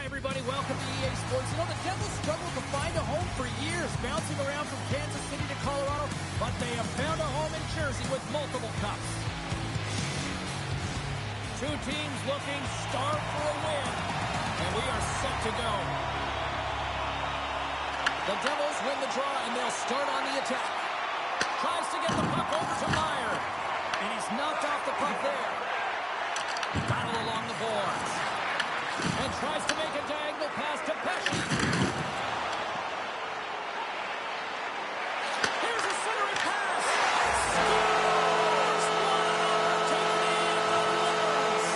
everybody. Welcome to EA Sports. You know, the Devils struggled to find a home for years, bouncing around from Kansas City to Colorado, but they have found a home in Jersey with multiple cups. Two teams looking starved for a win, and we are set to go. The Devils win the draw, and they'll start on the attack. Tries to get the puck over to Meyer, and he's knocked off the puck there. Battle along the boards. And tries to make a diagonal pass to Pesci. Here's a centering pass. Scores! One to lead the winners.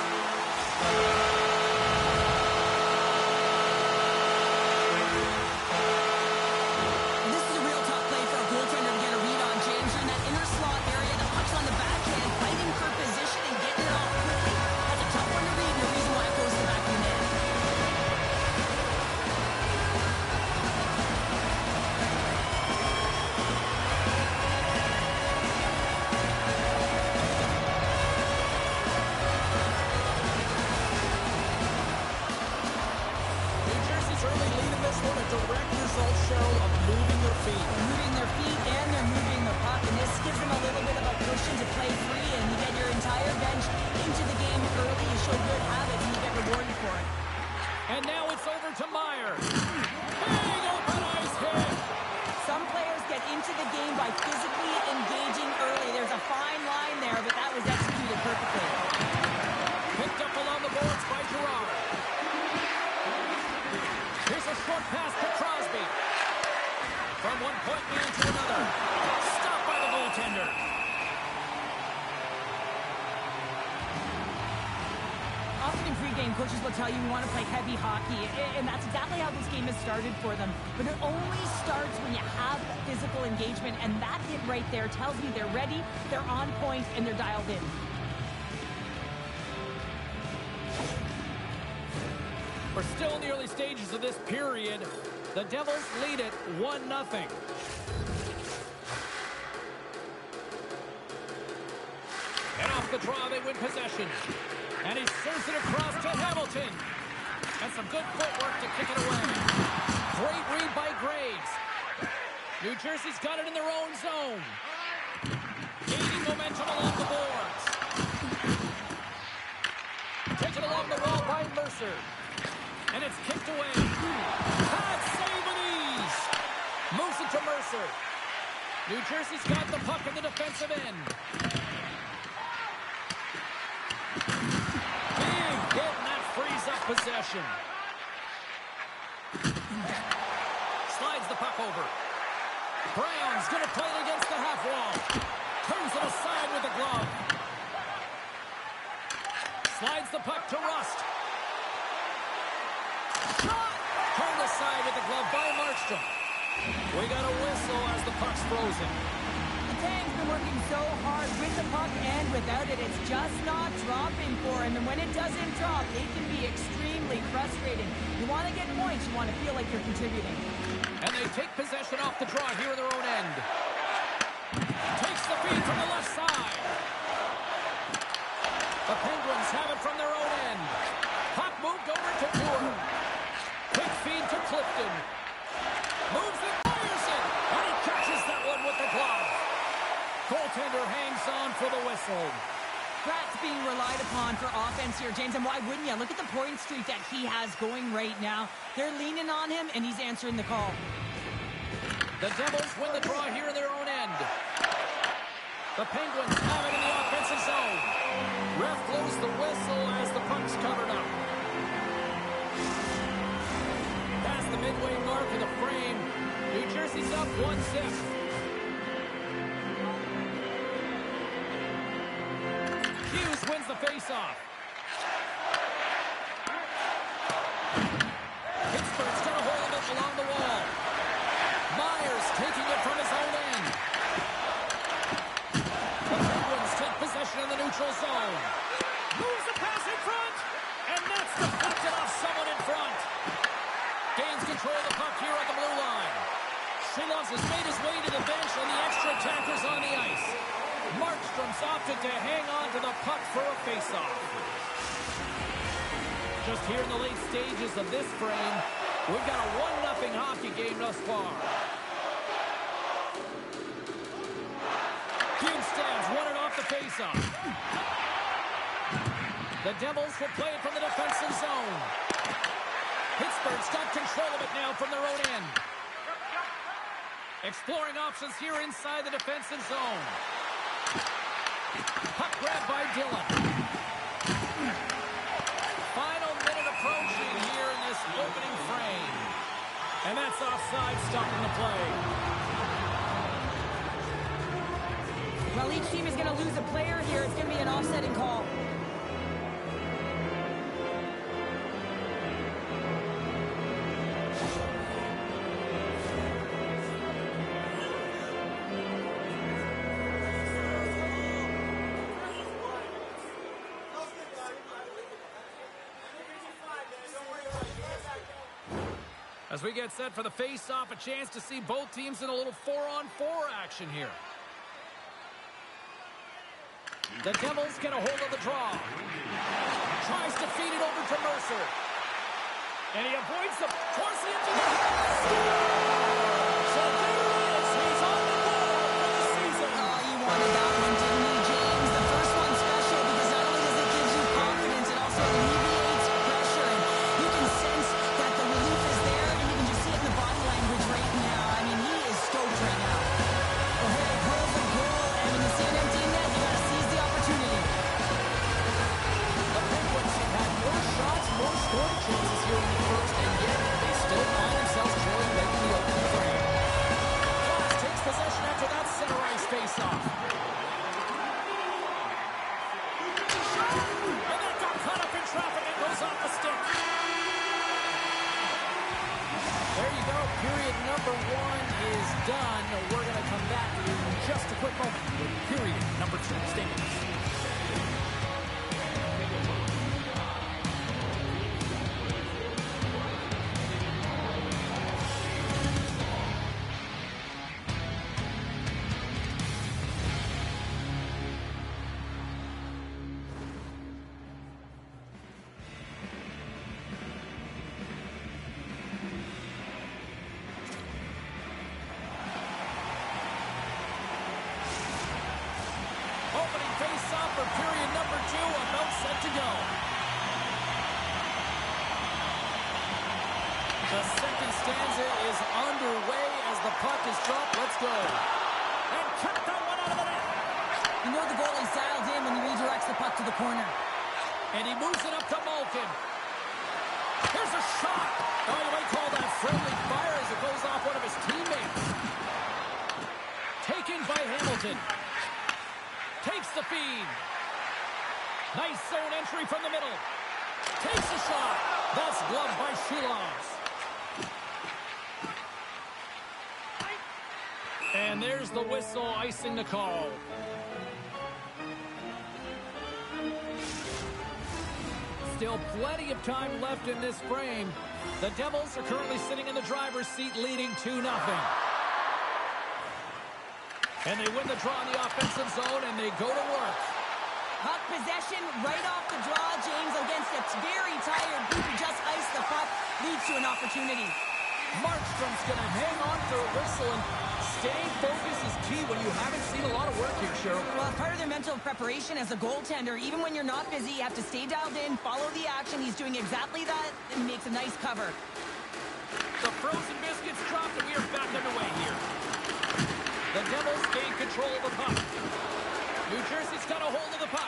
This is a real tough play for a goaltender to get a read on, James. You're in that inner slot area. The puck's on the backhand, fighting for position and getting it off quickly. That's a tough one to read, and the reason why it goes to the back of the net. New Jersey's early lead in this one, a direct result, Cheryl, of moving their feet. Moving their feet and they're moving the puck, and this gives them a little bit of a cushion to play free, and you get your entire bench into the game early. You show good habits, and you get rewarded for it. And now it's over to Meyer. Big open ice hit. Some players get into the game by physically engaging early. There's a fine line there, but that was executed perfectly. Picked up along the boards by Gerard. Here's a short pass to Crosby. From one point man to another. Stopped by the goaltender. Often in pregame, coaches will tell you we want to play heavy hockey, and that's exactly how this game has started for them. But it only starts when you have physical engagement, and that hit right there tells me they're ready, they're on point, and they're dialed in. We're still in the early stages of this period. The Devils lead it 1-0. And off the draw, they win possession. And he sends it across to Hamilton. And some good footwork to kick it away. Great read by Graves. New Jersey's got it in their own zone. Gaining momentum along the boards. Taken along the wall by Mercer. And it's kicked away. Pass save with ease. Moves it to Mercer. New Jersey's got the puck in the defensive end. Big hit, and that frees up possession. Slides the puck over. Brown's going to play it against the half wall. Turns it aside with the glove. Slides the puck to Rust. Shot! Turned aside with the glove by Markstrom. We got a whistle as the puck's frozen. The Tang's been working so hard with the puck and without it. It's just not dropping for him, and when it doesn't drop, it can be extremely frustrating. You want to get points, you want to feel like you're contributing. And they take possession off the draw here in their own end. Takes the feed from the left side. The Penguins have it from their own end. Puck moved over to Brewer. Quick feed to Clifton. Moves it, fires it, and he catches that one with the glove. Goaltender hangs on for the whistle. Pratt's being relied upon for offense here, James, and why wouldn't you? Look at the point streak that he has going right now. They're leaning on him, and he's answering the call. The Devils win the draw here in their own end. The Penguins have it in the offensive zone. Ref blows the whistle as the puck's covered up. Past the midway mark of the frame, New Jersey's up 1-0. Hughes wins the faceoff. Pittsburgh's got a hold of it along the wall. Myers taking it from his own end. The Penguins take possession in the neutral zone. Moves the pass in front, and that's deflected off someone in front. Gains control of the puck here at the blue line. Shilovs has made his way to the bench, and the extra attacker's on the ice. Markstrom's opted to hang on to the puck for a faceoff. Just here in the late stages of this frame, we've got a 1-0 hockey game thus far. Bjugstad's won it off the faceoff. The Devils will play it from the defensive zone. Pittsburgh's got control of it now from their own end. Exploring options here inside the defensive zone. Puck grab by Dillon. Final minute approaching here in this opening frame. And that's offside, stopping the play. Well, each team is going to lose a player here. It's going to be an offsetting call. As we get set for the face-off, a chance to see both teams in a little 4-on-4 action here. The Devils get a hold of the draw. Tries to feed it over to Mercer. And he avoids the towards the empty net. So there it is. He's on the board for the season. Oh, you wanted that one, didn't you, James? The first one's special because not only does it give you confidence, it also alleviates pressure. And you can sense that the relief is there, and you can just see it in the body language right now. I mean, he is stoked right now. Well, hey, goal's a goal, and when you see an empty net, you got to seize the opportunity. The Penguins have had more shots, more scoring chances here in the first, and yet they still find themselves trailing late in the opening frame. Glass takes possession after that center ice face-off. And that got caught up in traffic and goes off the stick. There you go. Period number 1 is done. We're going to come back in just a quick moment with period number 2. Stay with us. Opening face-off for period number 2, about set to go. The second stanza is underway as the puck is dropped. Let's go. And kept that one out of the net. You know the goalie's dialed in when he redirects the puck to the corner. And he moves it up to Malkin. Here's a shot. Oh, you might call that friendly fire as it goes off one of his teammates. Taken by Hamilton. Takes the feed. Nice zone entry from the middle. Takes a shot. That's gloved by Shulovs. And there's the whistle icing the call. Still plenty of time left in this frame. The Devils are currently sitting in the driver's seat leading 2-0. And they win the draw in the offensive zone, and they go to work. Puck possession right off the draw, James, against a very tired group who just iced the puck, leads to an opportunity. Markstrom's going to hang on for a whistle, and staying focused is key when you haven't seen a lot of work here, Cheryl. Well, part of their mental preparation as a goaltender, even when you're not busy, you have to stay dialed in, follow the action. He's doing exactly that, and makes a nice cover. The frozen biscuits dropped, and we are back underway here. The Devils gain control of the puck. New Jersey's got a hold of the puck.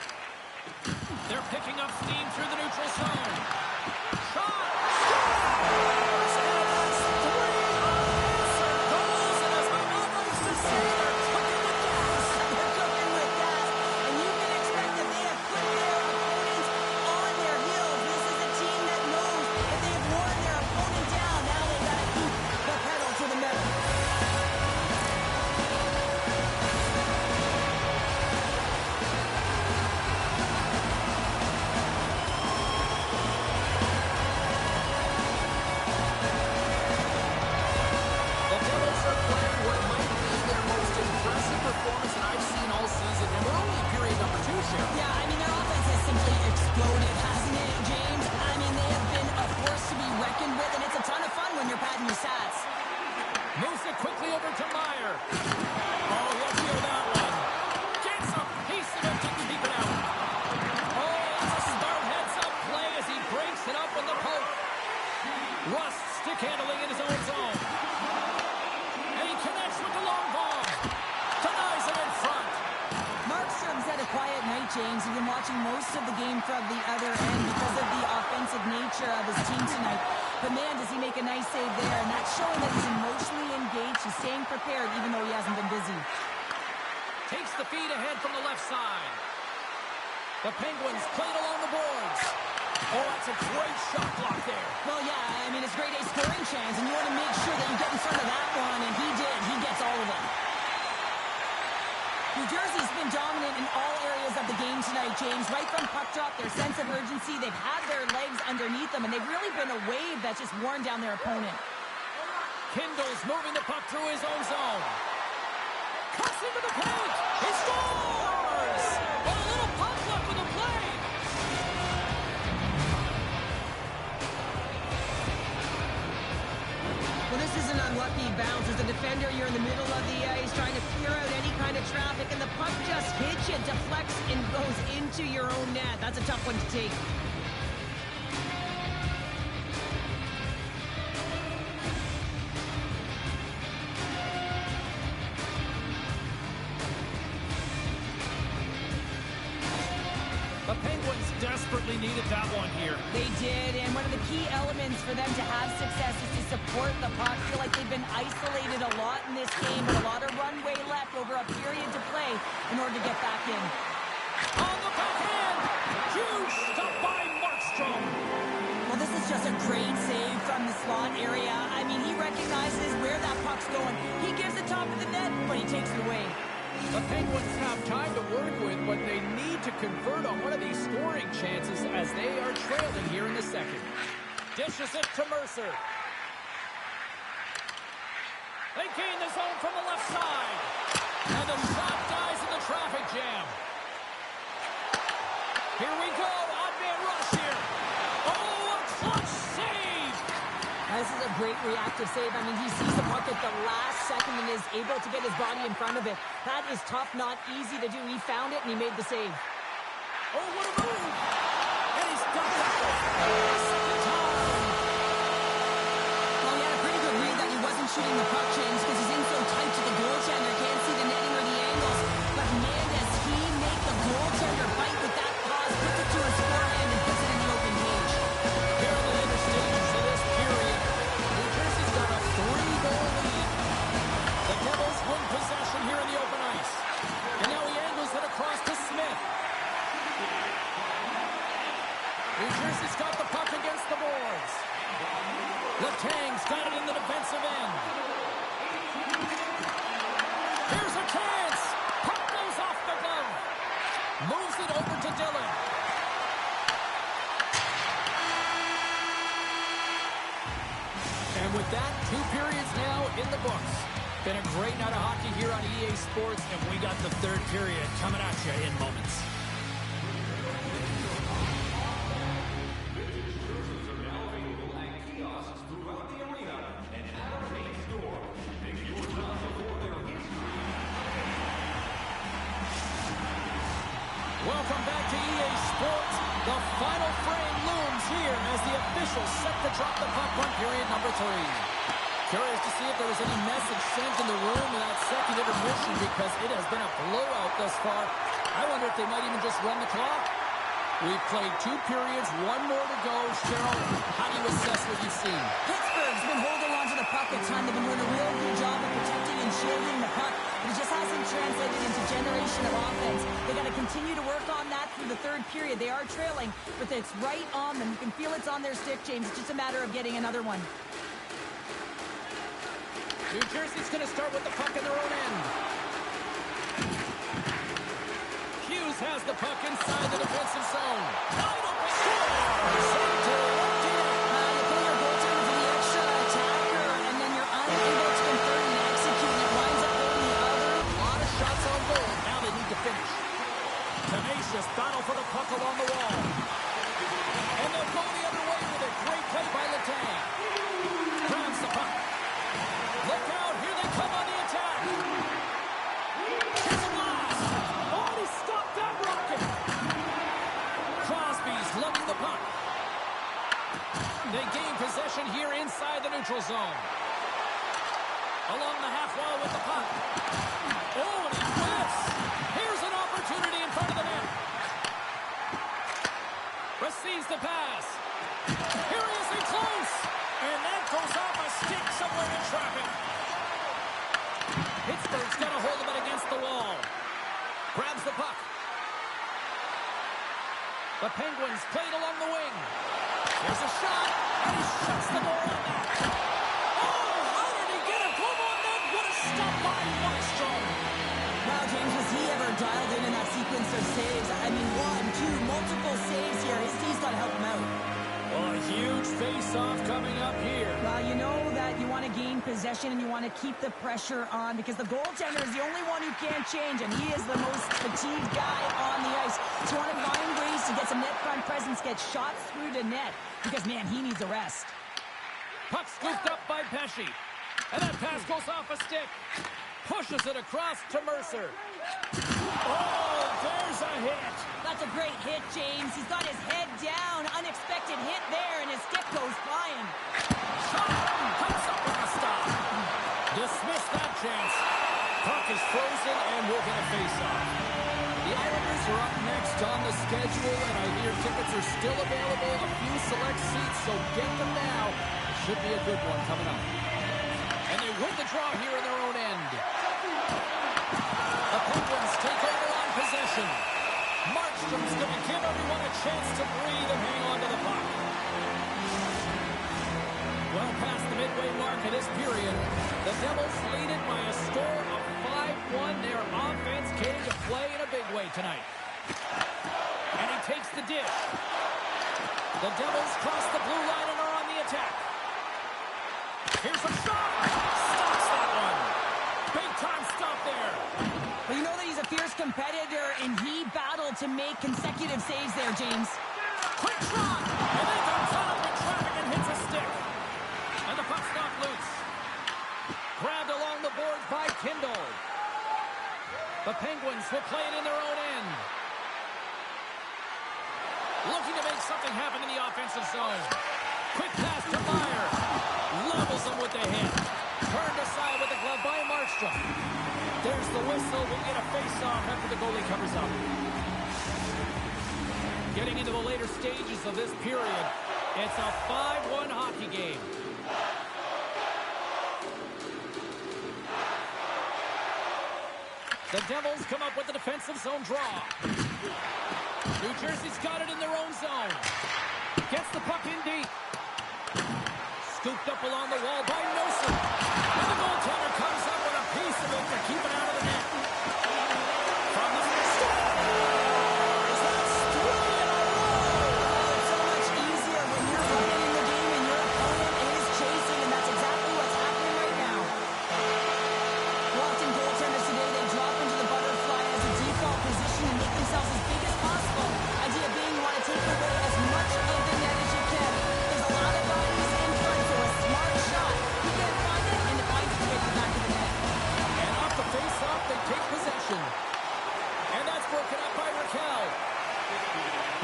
They're picking up steam through the neutral zone. Shot! Scores! And that's 3 unanswered goals. And as my mom likes to say, they're cooking with gas. They're cooking with gas, and you can expect that they have put their opponents on their heels. This is a team that knows if they've worn their opponent down, now they've got to keep the pedal to the metal. team tonight. But man, does he make a nice save there. And that's showing that he's emotionally engaged. He's staying prepared even though he hasn't been busy. Takes the feed ahead from the left side. The Penguins played along the boards. Oh, that's a great shot block there. Well, yeah, I mean, it's grade A scoring chance, and you want to make sure that you get in front of that one, and he did. He gets all of it. New Jersey's been dominant in all areas of the game tonight, James. Right from puck drop, their sense of urgency, they've had their legs underneath them, and they've really been a wave that's just worn down their opponent. Kindle's moving the puck through his own zone. Cuts into the paint. He scores! Well, a little puck luck with the play. Well, this is an unlucky bounce. As a defender, you're in the middle of the ice trying to clear out any kind of traffic, and the puck just hits you, deflects, and goes into your own net. That's a tough one to take. The Penguins desperately needed that one here. They did, and one of the key elements for them to have success is to support the puck. I feel like they've been isolated a lot in this game, but a lot of runway left over a period to play in order to get back in. On the backhand! Huge stop by Markstrom. Well, this is just a great save from the slot area. I mean, he recognizes where that puck's going. He gives the top of the net, but he takes it away. The Penguins have time to work with, but they need to convert on one of these scoring chances as they are trailing here in the second. Dishes it to Mercer. They gain the zone from the left side. And the shot dies in the traffic jam. Here we go. Odd man rush here. Oh, a clutch save. This is a great reactive save. I mean, he sees the puck at the last second and is able to get his body in front of it. That is tough, not easy to do. He found it and he made the save. Oh, what a move. And he's got that one. Second time. Well, he had a pretty good read that he wasn't shooting the puck, James, because he's in so tight to the goaltender. Can't see the netting or the angles. But man, does he make the goaltender bite with that pass, puts it to his forehand, and puts it in the open cage. Here in the later stages of this period, New Jersey's got a 3-goal lead. The Devils win possession here in the open ice. And now he angles it across to Smith. New Jersey's got the puck against the boards. Letang's got it in the defensive end. Here's a chance. Puck goes off the glove. Moves it over to Dillon. And with that, 2 periods now in the books. Been a great night of hockey here on EA Sports, and we got the third period coming at you in moments. Welcome back to EA Sports. The final frame looms here as the officials set to drop the puck on period number 3. Curious to see if there was any message sent in the room in that second intermission because it has been a blowout thus far. I wonder if they might even just run the clock. We've played 2 periods, 1 more to go. Cheryl, how do you assess what you've seen? Pittsburgh's been holding on to the puck a ton. They've been doing a real good job of protecting and shielding the puck, but it just hasn't translated into generation of offense. They got to continue to work on that through the third period. They are trailing, but it's right on them. You can feel it's on their stick, James. It's just a matter of getting another one. New Jersey's going to start with the puck in their own end. Hughes has the puck inside the defensive zone. Wide open score! Save to left in. You pull your goaltender for the extra attacker, and then you're unable to convert and execute, and it winds up going the other. A lot of shots on goal. Now they need to finish. Tenacious battle for the puck along the wall. And they'll go the other way with it. Great play by Letang. Grabs the puck. Look out. Here they come on the attack. Here's a blast. Oh, he stopped that rocket. Crosby's lugging the puck. They gain possession here inside the neutral zone. Along the half wall with the puck. Oh, and he whiffs. Here's an opportunity in front of the net. Receives the pass. Here he is in close. And that goes off a stick somewhere in traffic. Pittsburgh's got a hold of it against the wall. Grabs the puck. The Penguins played along the wing. There's a shot, and he shuts the door on that. Oh, how did he get a glove on that? What a stop by Markstrom. Wow, James, was he ever dialed in that sequence of saves? I mean, 1, 2, multiple saves here. His team's got to help him out. Well, a huge face-off coming up here. Well, you know that you want to gain possession and you want to keep the pressure on because the goaltender is the only one who can't change, and he is the most fatigued guy on the ice. So you want to find ways to get some net front presence, get shots through the net, because, man, he needs a rest. Puck scooped up by Pesce. And that pass goes off a stick. Pushes it across to Mercer. Oh, there's a hit. That's a great hit, James. He's got his head down. Unexpected hit there, and his stick goes flying. Shot comes up with a stop. Dismiss that chance. Puck is frozen, and we'll get a face-off. The Islanders are up next on the schedule, and I hear tickets are still available. A few select seats, so get them now. It should be a good one coming up. And they win the draw here in their own end. The Penguins take over on possession. Markstrom's going to give everyone a chance to breathe and hang on to the puck. Well past the midway mark of this period, the Devils lead it by a score of 5-1. Their offense came to play in a big way tonight. And he takes the dish. The Devils cross the blue line and are on the attack. Here's a shot. Stops that one. Big time stop there. But you know that he's a fierce competitor, and he battled to make consecutive saves there, James. Quick shot. And then comes caught up in traffic and hits a stick. And the puck's knocked loose. Grabbed along the boards by Kindle. The Penguins will play it in their own end. Looking to make something happen in the offensive zone. Quick pass to Meyer. Levels him with the hit. Turned aside with the glove by Markstrom. There's the whistle. We'll get a face-off after the goalie covers up. Getting into the later stages of this period, it's a 5-1 hockey game. The Devils come up with the defensive zone draw. New Jersey's got it in their own zone. Gets the puck in deep. Scooped up along the wall by Nelson. And the goaltender comes up with a piece of it to keep it out of the net. From the scores! That's 3 in a row! It's so much easier when you're running in the game and your opponent is chasing, and that's exactly what's happening right now. Watching goaltenders today, they drop into the butterfly as a default position and make themselves as big as possible. Idea being you want to take away as much of the net as you can. There's a lot of bodies in front, so a smart shot. You can't find it, and it finds its way to the back of the net. And off the face-off, they take possession. And that's broken up by Raquel.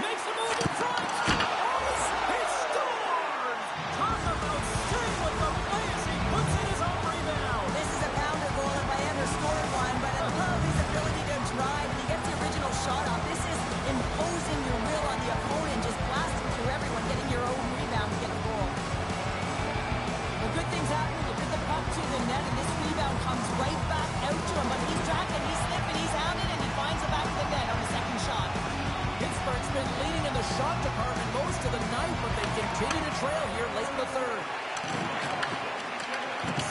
Makes a move in front. He scores! Talk about staying with the play as he puts in his own rebound. This is a pounder goal if I ever scored one, but I love his ability to drive. When he gets the original shot off, this is imposing your will on the opponent, just blasting through everyone, getting your own rebound to get the goal. Well, good things happen. You get the puck to the net, and this rebound comes right back out to him, but he's tracking, he's slipping, he's hounding, and he finds the back of the net on the second shot. Pittsburgh's been leading in the shot department most of the night, but they continue to trail here late in the third.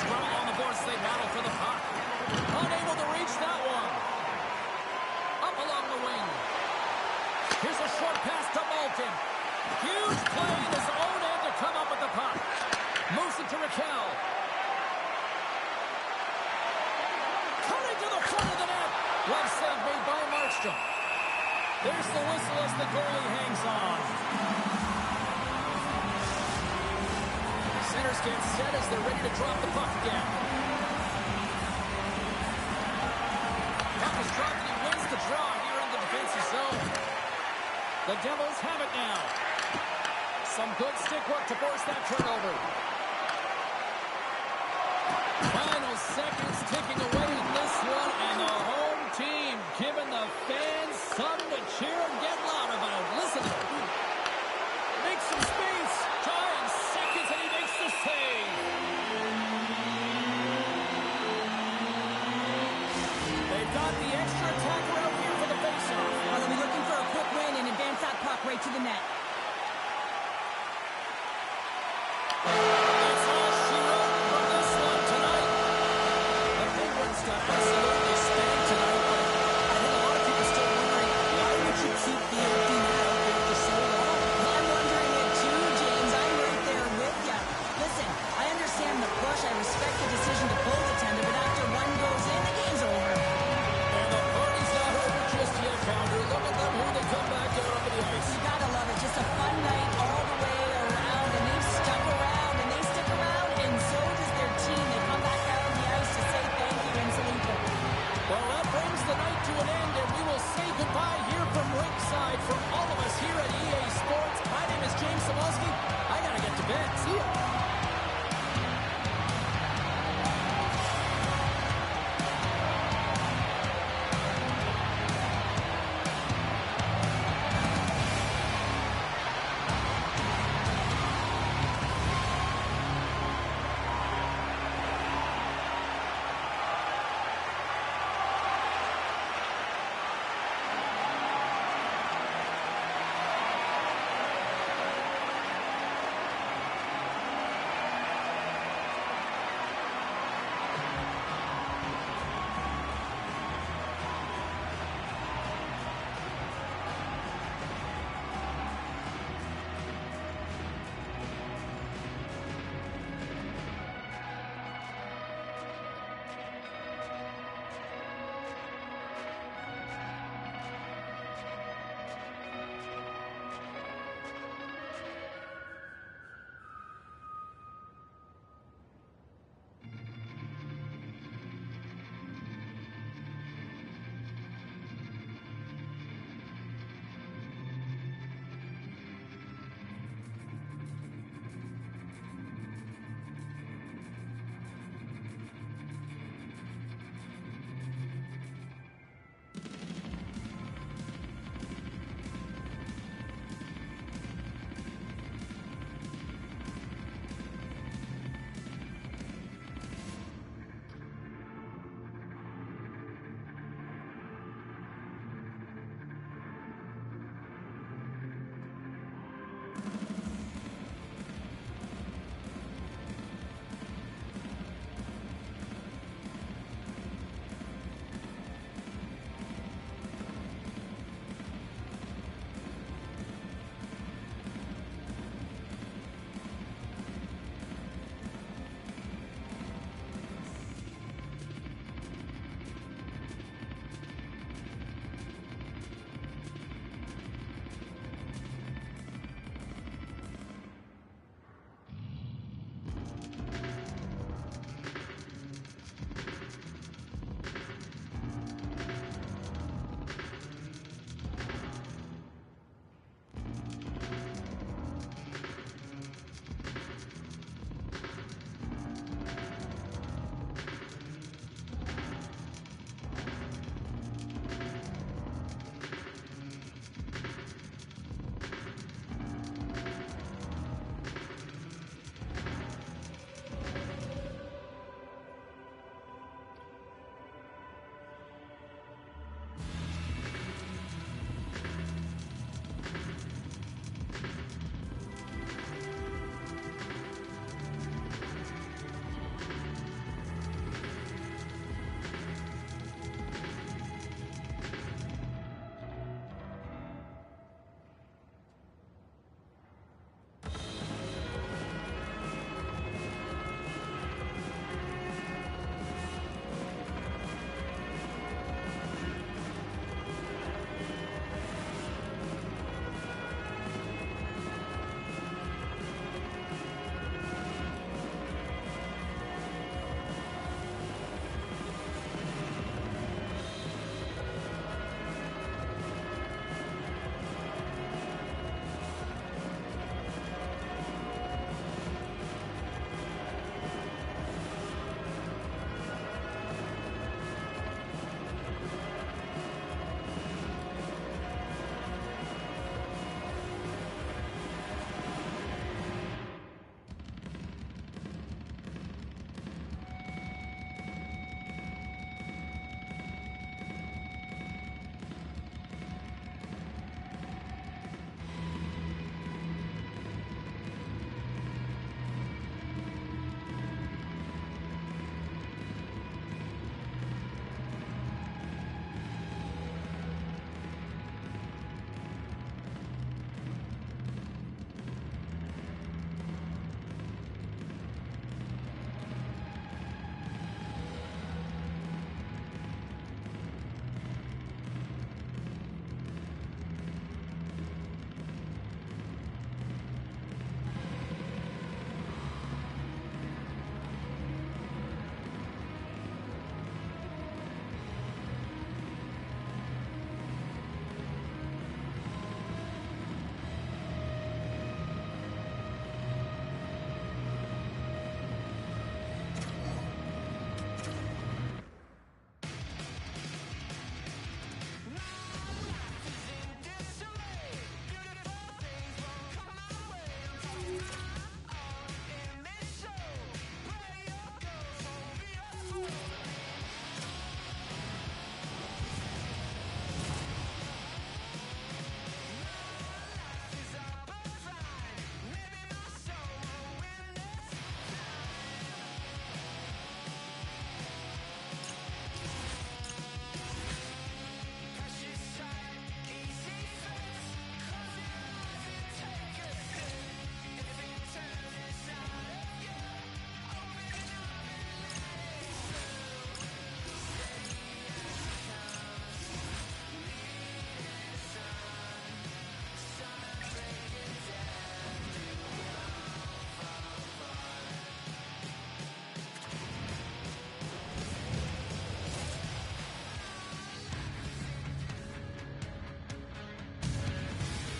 Scrum on the boards, they battle for the puck. Unable to reach that one. Up along the wing. Here's a short pass to Malkin. Huge play in his own end to come up with the puck. Moves it to Raquel. Coming to the front of the net. Left save made by Markstrom. There's the whistle as the goalie hangs on. Centers get set as they're ready to drop the puck again. Puck is dropped and he wins the draw here in the defensive zone. The Devils have it now. Some good stick work to force that turnover. Final seconds ticking away in this one, and the home team giving the fans something to cheer and get loud about. Listen to it.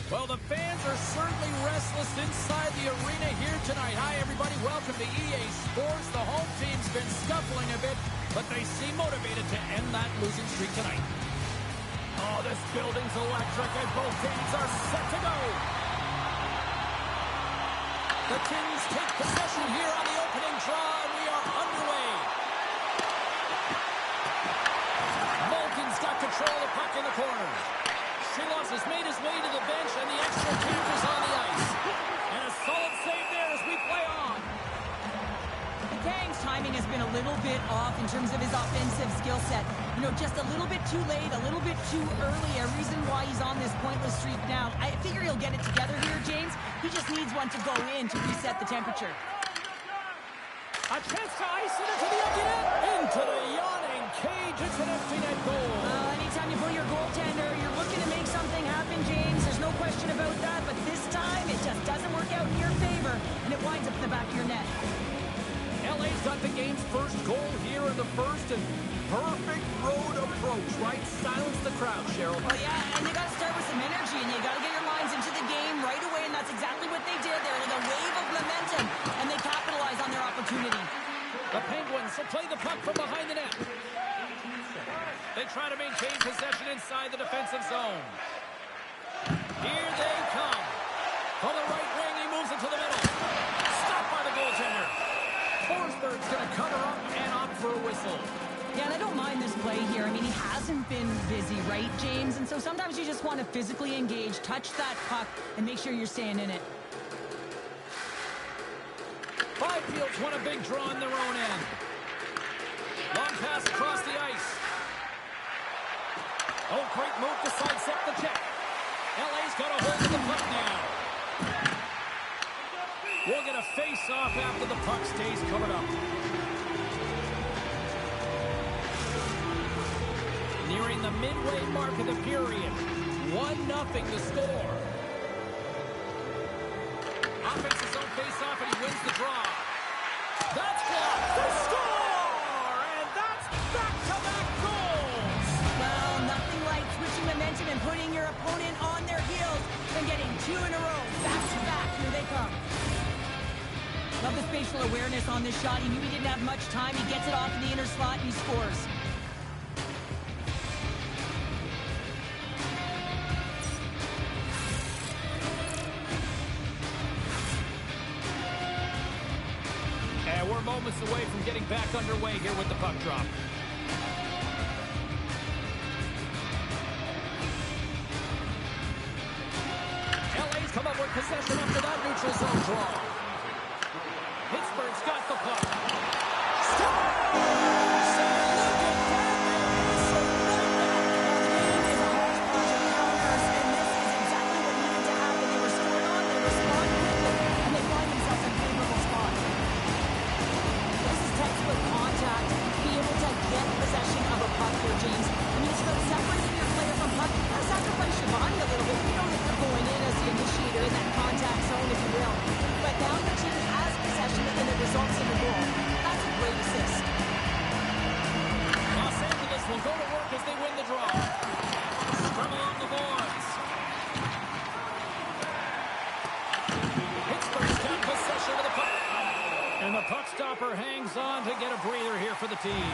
Well, the fans are certainly restless inside the arena here tonight. Hi, everybody. Welcome to EA Sports. The home team's been scuffling a bit, but they seem motivated to end that losing streak tonight. Oh, this building's electric, and both teams are set to go. The Kings take possession here on the opening draw, and we are underway. Malkin's got control of the puck in the corner. Shilos has made his way to the bench, and the extra team is on the ice. And a solid save there as we play on. The Kang's timing has been a little bit off in terms of his offensive skill set. You know, just a little bit too late, a little bit too early. A reason why he's on this pointless streak now. I figure he'll get it together here, James. He just needs one to go in to reset the temperature. A chance to ice it into the empty net. Into the yawning cage. It's an empty net goal. Anytime you pull your goaltender, you're looking to make something happen, James. There's no question about that. But this time, it just doesn't work out in your favor, and it winds up in the back of your net. LA's got the game's first goal here in the first, and perfect road approach, right? Silence the crowd, Cheryl. Well, yeah, and you got to start with some energy, and you got to get your minds into the game right away, and that's exactly what they did. They're like a wave of momentum, and they capitalize on their opportunity. The Penguins will play the puck from behind the net. They try to maintain possession inside the defensive zone. Here they come. From the right wing, he moves it to the middle. Stopped by the goaltender. Forsberg's going to cover up and opt for a whistle. Yeah, and I don't mind this play here. I mean, he hasn't been busy, right, James? And so sometimes you just want to physically engage, touch that puck, and make sure you're staying in it. Byfield's won a big draw on their own end. Long pass across the ice. Oh, great move to sidestep the check. LA's got a hold of the puck now. We'll get a face-off after the puck stays covered up. Nearing the midway mark of the period. 1-0 the score. Offense his own face-off, and he wins the draw. That's blocked. They score! And that's back-to-back goals! Well, nothing like switching momentum and putting your opponent on their heels and getting two in a row. Back-to-back. Here they come. Love the spatial awareness on this shot. He knew he didn't have much time. He gets it off in the inner slot, and he scores. And we're moments away from getting back underway here with the puck drop. LA's come up with possession after that neutral zone draw. Pittsburgh's got the puck. And the puck stopper hangs on to get a breather here for the team.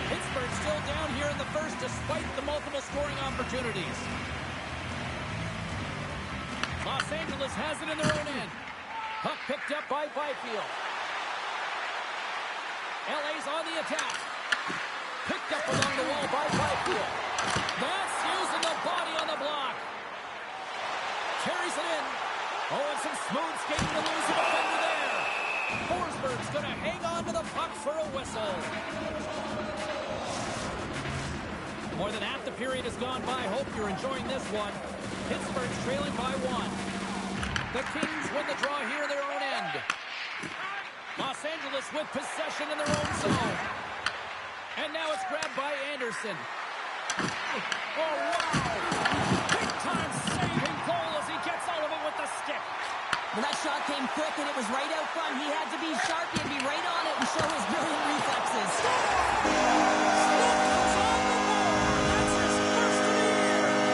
Pittsburgh still down here in the first despite the multiple scoring opportunities. Los Angeles has it in their own end. Puck picked up by Byfield. LA's on the attack. Picked up along the wall by Byfield. That's using the body on the block. Carries it in. Oh, and some smooth skating to lose the defender there. Forsberg's going to hang on to the puck for a whistle. More than half the period has gone by. Hope you're enjoying this one. Pittsburgh's trailing by 1. The Kings win the draw here in their own end. Los Angeles with possession in their own zone. And now it's grabbed by Anderson. Oh, wow! Big-time saving goal as he gets out of it with the stick. Well, that shot came quick, and it was right out front. He had to be sharp. He had to be right on it and show his brilliant reflexes. Score! Score! On the board! That's his first of the year!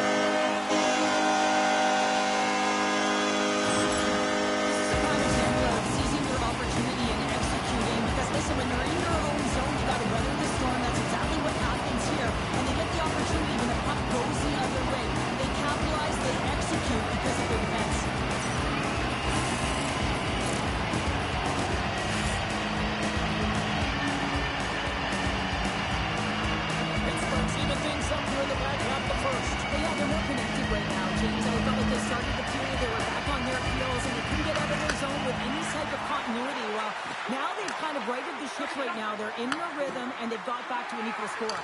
So it felt like they started the period, they were back on their heels, and they couldn't get out of their zone with any type of continuity. Well, now they've kind of righted the ship right now. They're in the rhythm, and they've got back to an equal score.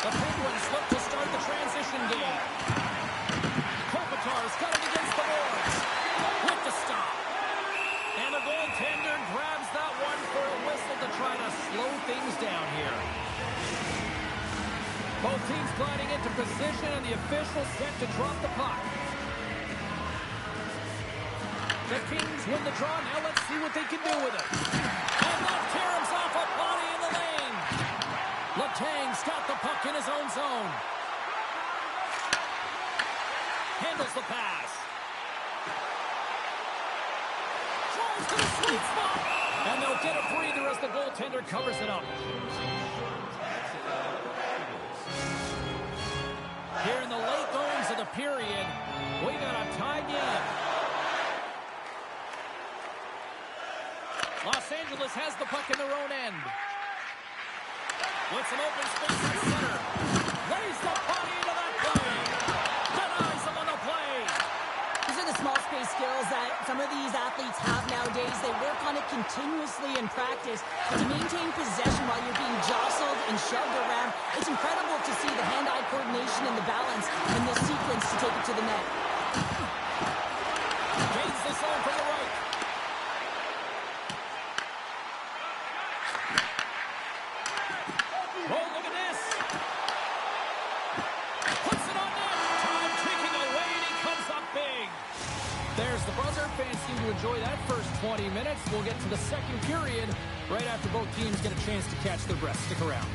The Penguins look to start the transition game. Kopitar's got it against the boards. With the stop. And the goaltender grabs that one for a whistle to try to slow things down here. Both teams gliding into position, and the official set to drop the puck. The Kings win the draw. Now let's see what they can do with it. And that caroms off a body in the lane. Letang's got the puck in his own zone. Handles the pass. Drives to the sweet spot. And they'll get a breather as the goaltender covers it up. Here in the late goings of the period, we got a tie game. Los Angeles has the puck in their own end. With some open space at center. Lays the body into that play. Denies him on the play. These are the small space skills that some of these athletes have nowadays. They work on it continuously in practice. But to maintain possession while you're being jostled and shoved around, it's incredible to see the hand-eye coordination and the balance in this sequence to take it to the net. Gains the zone from the right. Oh, look at this. Puts it on net. Time ticking away, and he comes up big. There's the buzzer. Fans seem to enjoy that first 20 minutes. We'll get to the second period right after both teams get a chance to catch their breath. Stick around.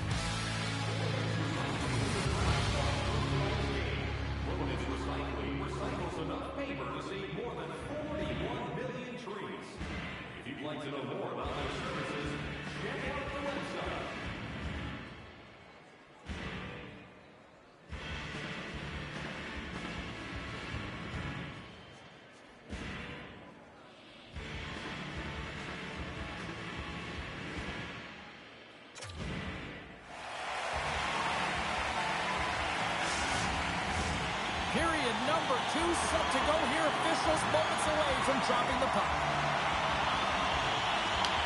Period number 2 set to go here. Officials moments away from dropping the puck.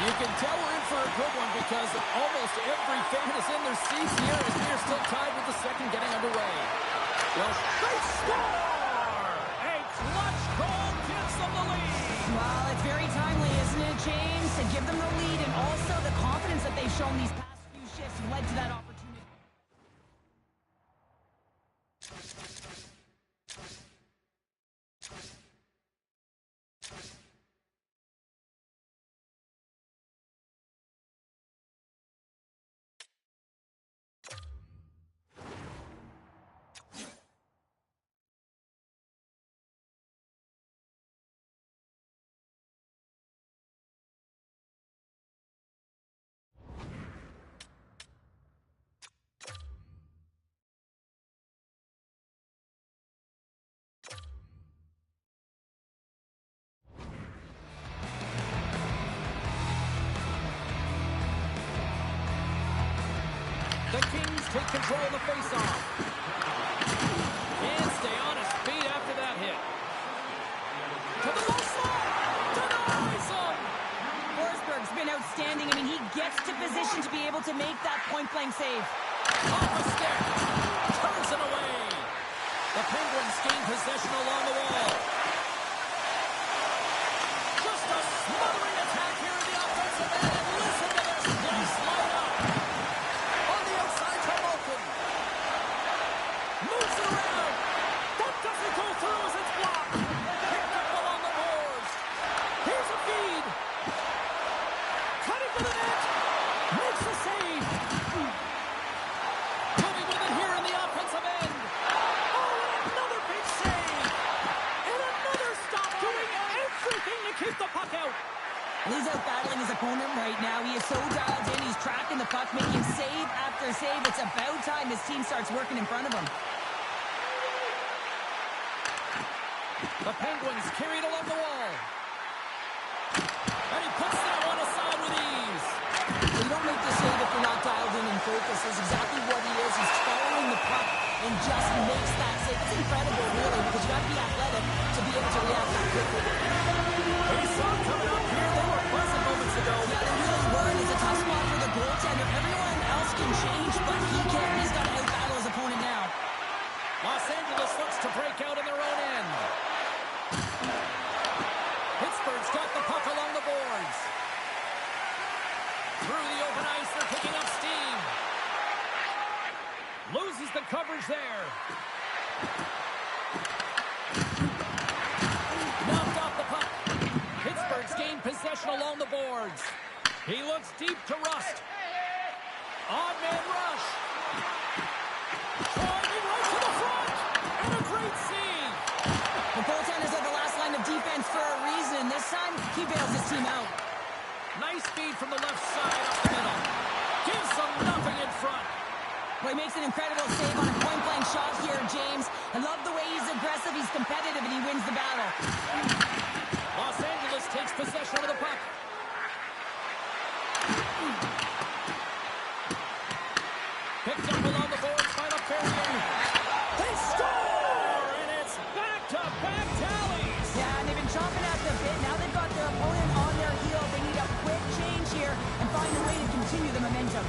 You can tell we're in for a good one because almost every fan is in their seats here as we are still tied with the second getting underway. Well, they score! A clutch goal gives them the lead. Well, it's very timely, isn't it, James? To give them the lead and also the confidence that they've shown these past few shifts led to that opportunity. The Kings take control of the faceoff. And stay on his feet after that hit. To the low slot. Denies him. Forsberg's been outstanding. I mean, he gets to position to be able to make that point-blank save. Off the stick. Turns it away. The Penguins gain possession along the wall. Just a smothering attack here in the offensive end. And listen to this. Nice light up. On the outside to Malkin. Moves it around. That doesn't go through as it's blocked. Picked up along the boards. Here's a feed. Cutting to the net. Makes the save. Coming with it here in the offensive end. Oh, and another big save. And another stop doing everything to keep the puck out. He's out battling his opponent right now. He is so dialed in. He's tracking the puck, making save after save. It's about time his team starts working in front of him. The Penguins carried along the wall. And he puts that one aside with ease. You don't make the save if you're not dialed in focus is exactly what he is. He's following the puck and just makes that save. It's incredible, really, because you have to be athletic to be able to react that quickly. Face-off coming up here. They were pleasant moments ago. Yeah, they really were, and it's a tough spot for the goaltender. Everyone else can change, but he can't. He's got to out-battle his opponent now. Los Angeles looks to break out in their own end. Pittsburgh's got the puck along the boards. Through the open ice, they're picking up steam. Loses the coverage there. Knocked off the puck. Pittsburgh's gained possession along the boards. He looks deep to Rust. Odd man rush. Driving right to the front. And a great save. The goaltenders are the last line of defense for a reason. This time, he bails his team out. Nice feed from the left side up the middle. Gives them nothing in front. Well, he makes an incredible save on a point-blank shot here, James. I love the way he's aggressive, he's competitive, and he wins the battle. Los Angeles takes possession of the puck. Picked up along the boards by LaFerriere. They score! And it's back-to-back tallies. Yeah, and they've been chomping at the bit. Now they've got their opponent on their heels. They need a quick change here and find a way to continue the momentum.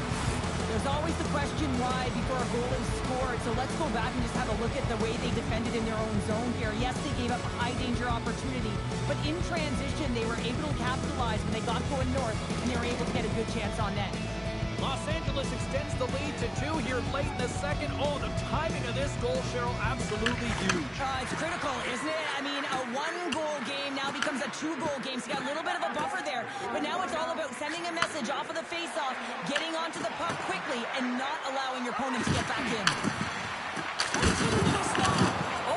There's always the question why before a goal is scored, so let's go back and just have a look at the way they defended in their own zone here. Yes, they gave up a high-danger opportunity, but in transition, they were able to capitalize when they got going north, and they were able to get a good chance on net. Los Angeles extends the lead to 2 here late in the second. Oh, the timing of this goal, Cheryl, absolutely huge. It's critical, isn't it? I mean, a one-goal game now becomes a two-goal game, so you got a little bit of a buffer there. But now it's all about sending a message off of the face-off, getting onto the puck quickly, and not allowing your opponent to get back in.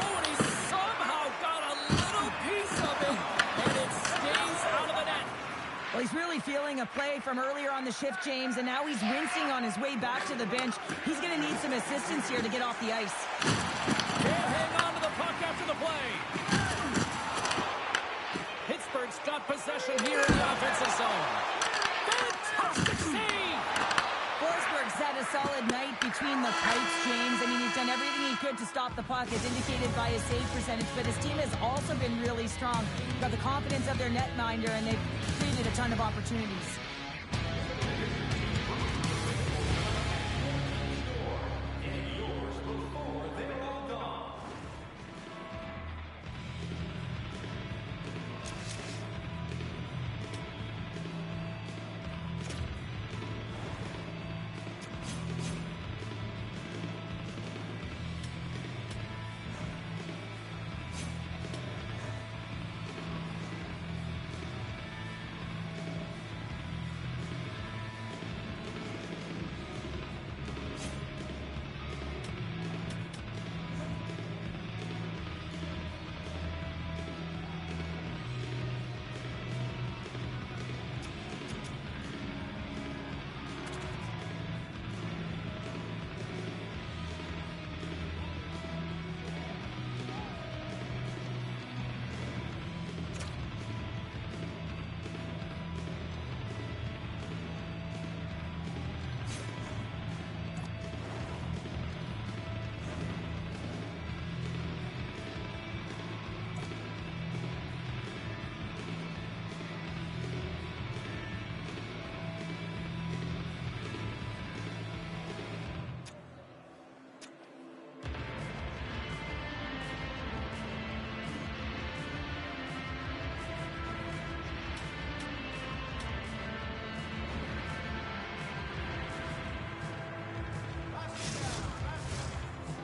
Oh, and he somehow got a little piece of it, and it stays out of the net. Well, he's really feeling a play from earlier on the shift, James, and now he's wincing on his way back to the bench. He's going to need some assistance here to get off the ice. Can't hang on to the puck after the play. Pittsburgh's got possession here in the offensive zone. Fantastic save! Forsberg's had a solid night between the pipes, James. I mean, he's done everything he could to stop the puck, as indicated by his save percentage, but his team has also been really strong. Got the confidence of their netminder, and they've created a ton of opportunities.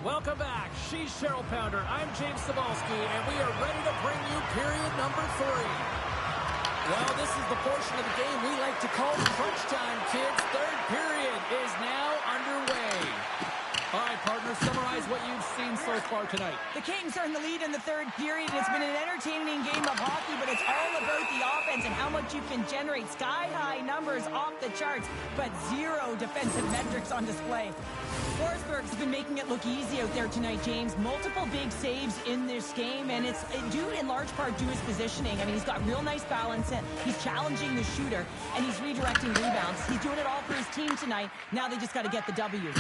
Welcome back. She's Cheryl Pounder. I'm James Cybulski, and we are ready to bring you period number 3. Well, this is the portion of the game we like to call crunch time, kids. Third period is now underway. All right, partner, summarize what you've seen so far tonight. The Kings are in the lead in the third period. It's been an entertaining game of hockey, but it's all about the offense and how much you can generate. Sky-high numbers off the charts, but zero defensive metrics on display. Forsberg's been making it look easy out there tonight, James. Multiple big saves in this game, and it's due in large part to his positioning. I mean, he's got real nice balance, and he's challenging the shooter, and he's redirecting rebounds. He's doing it all for his team tonight. Now they just got to get the W.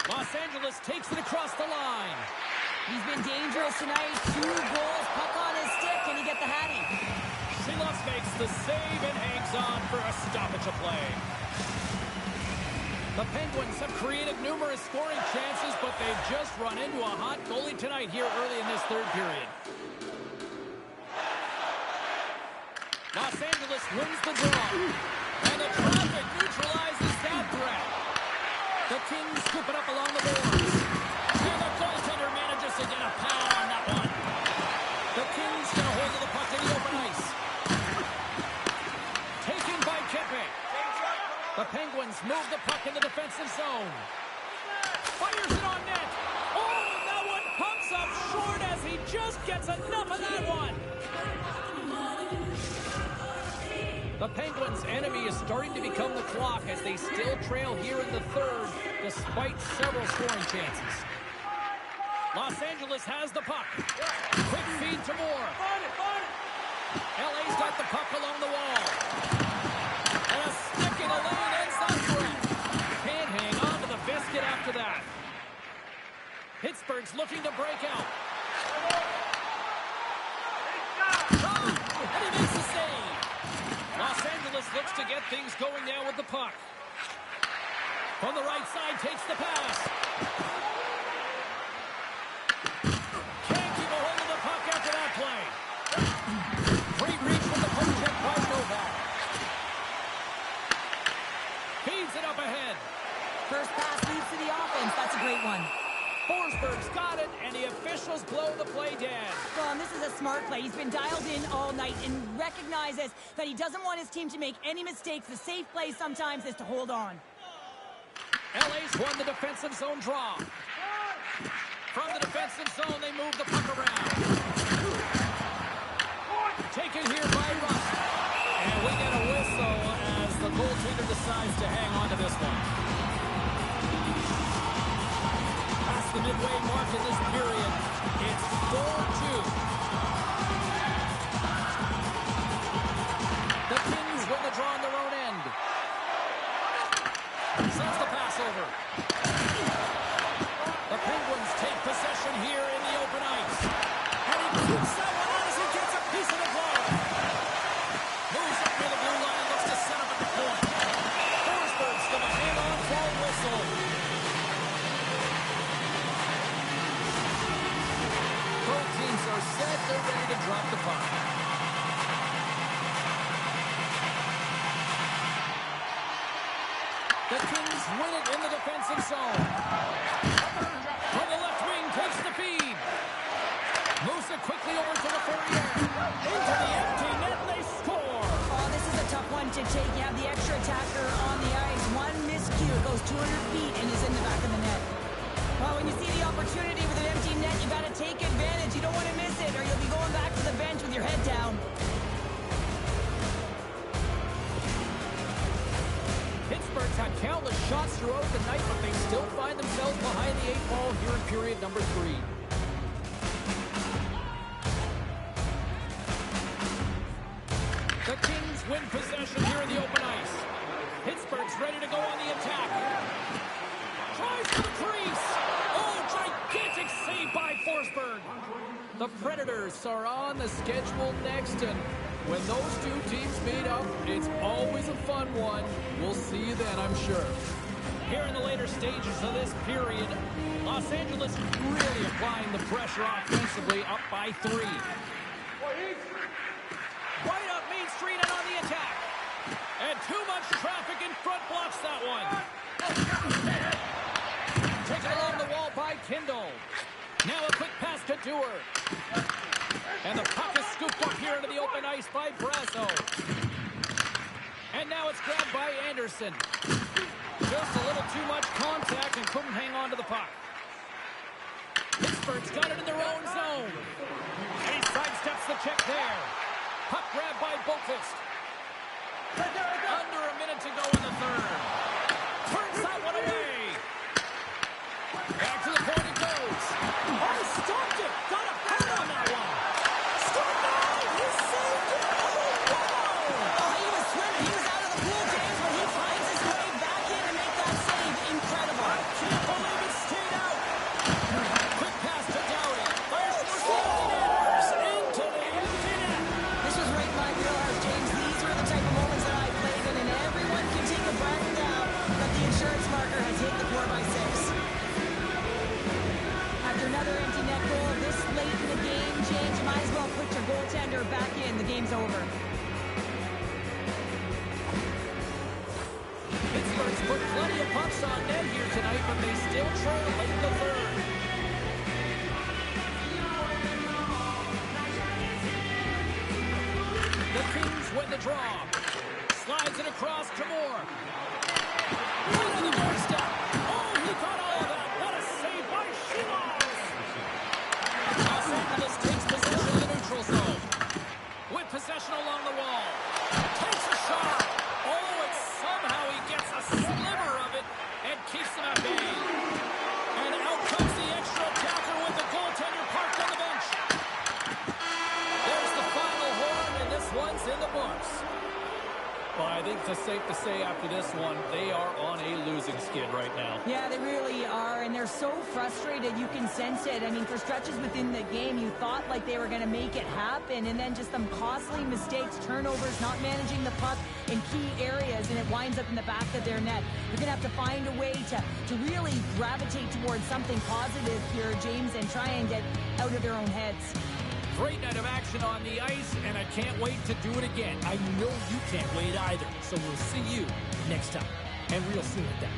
Los Angeles takes it across the line. He's been dangerous tonight. 2 goals, puck on his stick. Can he get the hattie? Silas makes the save and hangs on for a stoppage of play. The Penguins have created numerous scoring chances, but they've just run into a hot goalie tonight here early in this third period. Los Angeles wins the draw, and the traffic neutralizes that threat. The Kings scoop it up along the boards. And the goaltender manages to get a power on that one. The Kings get a hold of the puck in the open ice. Taken by Kempe. The Penguins move the puck in the defensive zone. Fires it on net. Oh, that one pumps up short as he just gets enough of that one. The Penguins' enemy is starting to become the clock as they still trail here in the third, despite several scoring chances. Los Angeles has the puck. Quick feed to Moore. LA's got the puck along the wall. And a stick in the lane ends that threat. Can't hang on to the biscuit after that. Pittsburgh's looking to break out. And he makes a save. Los Angeles looks to get things going now with the puck. From the right side, takes the pass. Can't keep a hold of the puck after that play. Great reach from the poke check by Novak. Feeds it up ahead. First pass leads to the offense. That's a great one. Forsberg's got it, and the officials blow the play dead. Well, and this is a smart play. He's been dialed in all night and recognizes that he doesn't want his team to make any mistakes. The safe play sometimes is to hold on. LA's won the defensive zone draw. From the defensive zone, they move the puck around. Taken here by Russ. And we get a whistle as the goaltender decides to hang on to this one. Past the midway mark in this period, it's 4-2. The Kings win the draw on their own end. Sends the pass over. The Penguins take possession here in the open ice. And he keeps that one out as he gets a piece of the ball. Moves up near the blue line, looks to set up at the point. Forsberg's going to hang on for a whistle. Both teams are set. They're ready to drop the puck. The Kings win it in the defensive zone. From the left wing, takes the feed. Moves it quickly over to the Fourier. Into the empty net, they score. Oh, this is a tough one to take. You have the extra attacker on the ice. One miscue, it goes 200 feet and is in the back of the net. Well, when you see the opportunity with an empty net, you got to take advantage. You don't want to miss it, or you'll be going back to the bench with your head down. Pittsburgh's had countless shots throughout the night, but they still find themselves behind the 8 ball here in period number 3. The Kings win possession here in the open ice. Pittsburgh's ready to go on the attack. Tries for the crease. Oh, gigantic save by Forsberg. The Predators are on the schedule next, and when those two teams meet up, it's always a fun one. We'll see you then, I'm sure. Here in the later stages of this period, Los Angeles really applying the pressure offensively, up by 3. Right up Main Street and on the attack. And too much traffic in front blocks that one. Taken along the wall by Kindle. Now a quick pass to Dewar. And the puck is scooped up here into the open ice by Brasso. And now it's grabbed by Anderson. Just a little too much contact and couldn't hang on to the puck. Pittsburgh's got it in their own zone. And he sidesteps the check there. Puck grab by Boqvist. Under a minute to go in the third. Turns that one away. Back to the point it goes. Oh, he stopped it. Got a head on that one. Stopped it. He saved it. Oh, wow. Oh, he was swimming. He was out of the pool, James, but he finds his way back in to make that save. Incredible. I can't believe it stayed out. Quick pass to Doughty. Fires for Anders into the empty net. This was right in my wheelhouse, James. These were the type of moments that I played in, and everyone can take a breath now that the insurance marker has hit the 4x6. After another empty net goal this late in the game, James, you might as well put your goaltender back in. The game's over. Pittsburgh's put plenty of pucks on net here tonight, but they still trail late in the third. The Kings win the draw. Slides it across to Moore. Right on the doorstep. Oh, he caught all of that. What a save by Shilos. Los Angeles takes possession of the neutral zone. With possession along the wall. Takes a shot. Oh, and somehow he gets a sliver of it and keeps them at bay. And out comes the extra attacker with the goaltender parked on the bench. There's the final horn, and this one's in the books. Well, I think it's safe to say after this one, they are on a losing skid right now. Yeah, they really are, and they're so frustrated. You can sense it. I mean, for stretches within the game, you thought like they were going to make it happen, and then just some costly mistakes, turnovers, not managing the puck in key areas, and it winds up in the back of their net. They're going to have to find a way to really gravitate towards something positive here, James, and try and get out of their own heads. Great night of action on the ice, and I can't wait to do it again. I know you can't wait either, so we'll see you next time, and real soon at that.